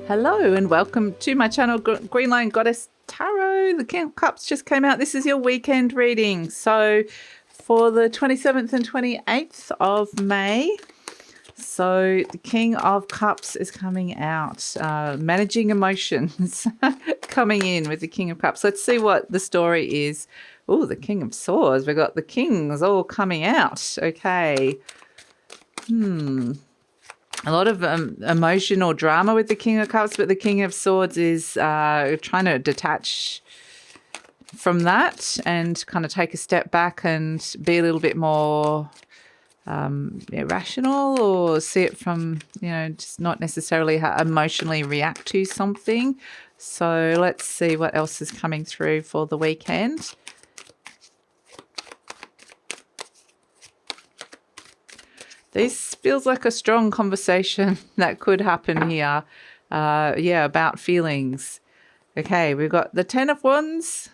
Hello and welcome to my channel, Green Line Goddess Tarot. The King of Cups just came out. This is your weekend reading. So for the 27th and 28th of May, so the King of Cups is coming out. Managing emotions coming in with the King of Cups. Let's see what the story is. Oh, the King of Swords. We've got the Kings all coming out. Okay. A lot of emotional drama with the King of Cups, but the King of Swords is trying to detach from that and kind of take a step back and be a little bit more rational, or see it from, just not necessarily emotionally react to something. So let's see what else is coming through for the weekend. This feels like a strong conversation that could happen here. About feelings. Okay, we've got the 10 of Wands,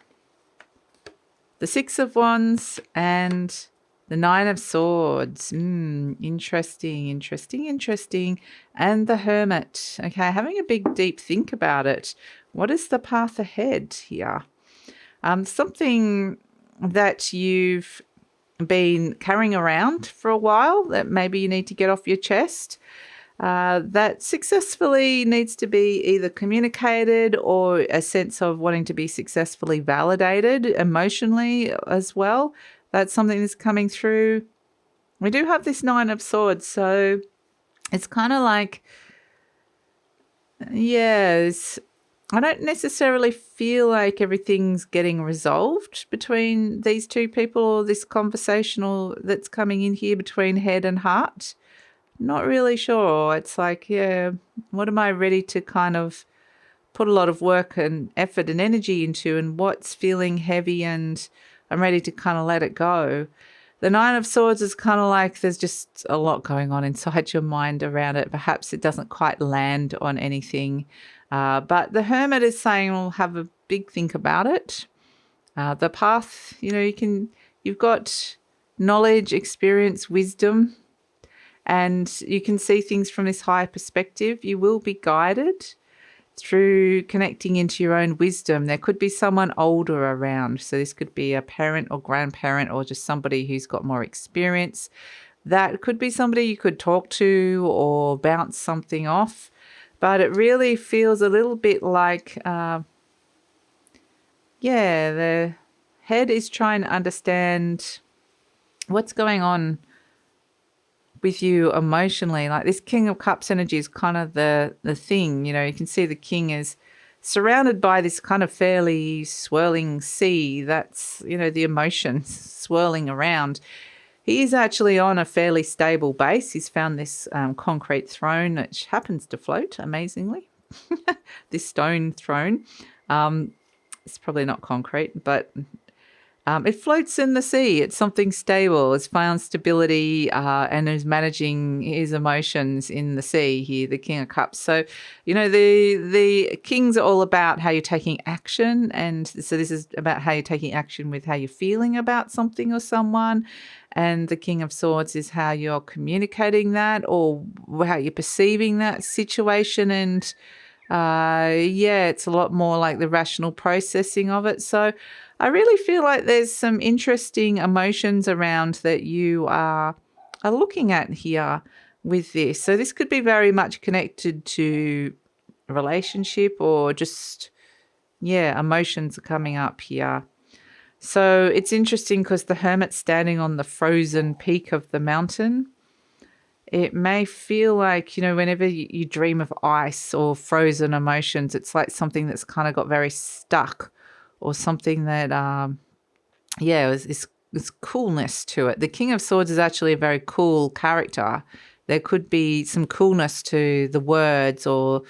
the 6 of Wands, and the 9 of Swords. Interesting. And the Hermit. Okay, having a big, deep think about it. What is the path ahead here? Something that you've been carrying around for a while that maybe you need to get off your chest, that successfully needs to be either communicated or a sense of wanting to be successfully validated emotionally as well. That's something that's coming through. We do have this 9 of Swords, so it's kind of like, I don't necessarily feel like everything's getting resolved between these two people, or this conversational that's coming in here between head and heart. Not really sure. It's like, what am I ready to kind of put a lot of work and effort and energy into, and what's feeling heavy and I'm ready to kind of let it go. The 9 of Swords is kind of like there's just a lot going on inside your mind around it. Perhaps it doesn't quite land on anything. But the Hermit is saying, well, have a big think about it. The path, you've got knowledge, experience, wisdom, and you can see things from this higher perspective. You will be guided through connecting into your own wisdom. There could be someone older around. So this could be a parent or grandparent, or just somebody who's got more experience. That could be somebody you could talk to or bounce something off. But it really feels a little bit like, the head is trying to understand what's going on with you emotionally. Like this King of Cups energy is kind of the thing. You can see the king is surrounded by this kind of fairly swirling sea. That's, the emotions swirling around. He is actually on a fairly stable base. He's found this concrete throne, which happens to float, amazingly. This stone throne. It's probably not concrete, but it floats in the sea. It's something stable. It's found stability and is managing his emotions in the sea here, the King of Cups. So, the kings are all about how you're taking action. And so this is about how you're taking action with how you're feeling about something or someone. And the King of Swords is how you're communicating that, or how you're perceiving that situation. And it's a lot more like the rational processing of it. So I really feel like there's some interesting emotions around that you are looking at here with this. So this could be very much connected to a relationship, or just, emotions are coming up here. So it's interesting because the Hermit's standing on the frozen peak of the mountain. It may feel like, whenever you dream of ice or frozen emotions, it's like something that's kind of got very stuck, or something that, is coolness to it. The King of Swords is actually a very cool character. There could be some coolness to the words, or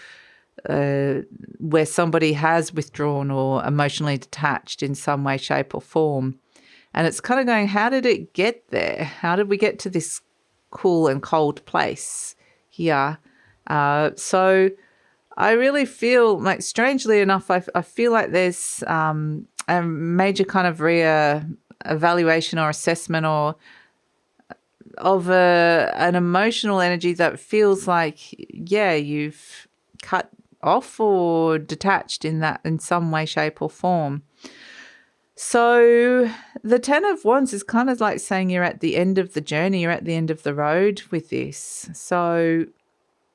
where somebody has withdrawn or emotionally detached in some way, shape or form. And it's kind of going, how did it get there? How did we get to this cool and cold place here? So I really feel like, strangely enough, I feel like there's a major kind of evaluation or assessment, or of an emotional energy that feels like, you've cut off or detached in some way, shape, or form. So the Ten of Wands is kind of like saying you're at the end of the journey, you're at the end of the road with this. So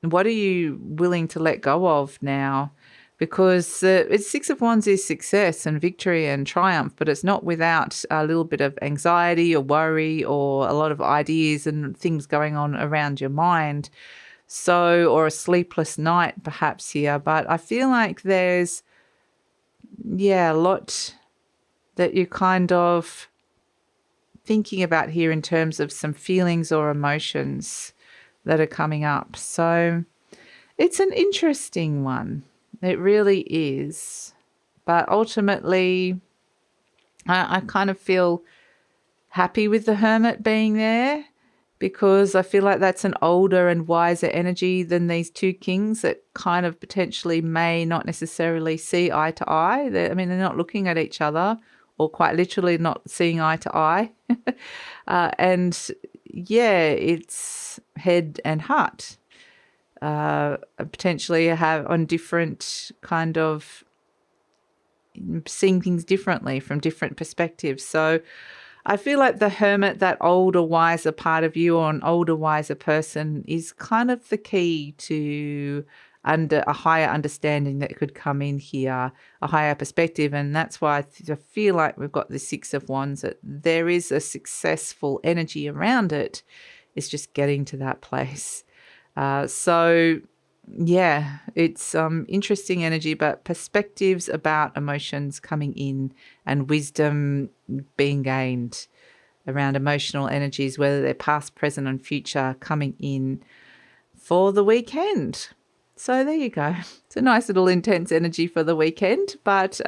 what are you willing to let go of now? Because it's Six of Wands is success and victory and triumph, but it's not without a little bit of anxiety or worry or a lot of ideas and things going on around your mind. So, or a sleepless night perhaps here. But I feel like there's, a lot that you're kind of thinking about here in terms of some feelings or emotions that are coming up. So it's an interesting one. It really is. But ultimately, I kind of feel happy with the Hermit being there, because I feel like that's an older and wiser energy than these two kings that kind of potentially may not necessarily see eye to eye. They're not looking at each other, or quite literally not seeing eye to eye. It's head and heart. Potentially have on different kind of seeing things differently from different perspectives. So I feel like the Hermit, that older, wiser part of you, or an older, wiser person, is kind of the key to a higher understanding that could come in here, a higher perspective. And that's why I feel like we've got the Six of Wands, that there is a successful energy around it. It's just getting to that place. It's interesting energy, but perspectives about emotions coming in and wisdom being gained around emotional energies, whether they're past, present, and future, coming in for the weekend. So there you go. It's a nice little intense energy for the weekend, but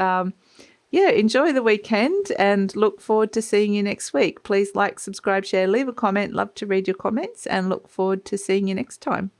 enjoy the weekend and look forward to seeing you next week. Please like, subscribe, share, leave a comment. Love to read your comments and look forward to seeing you next time.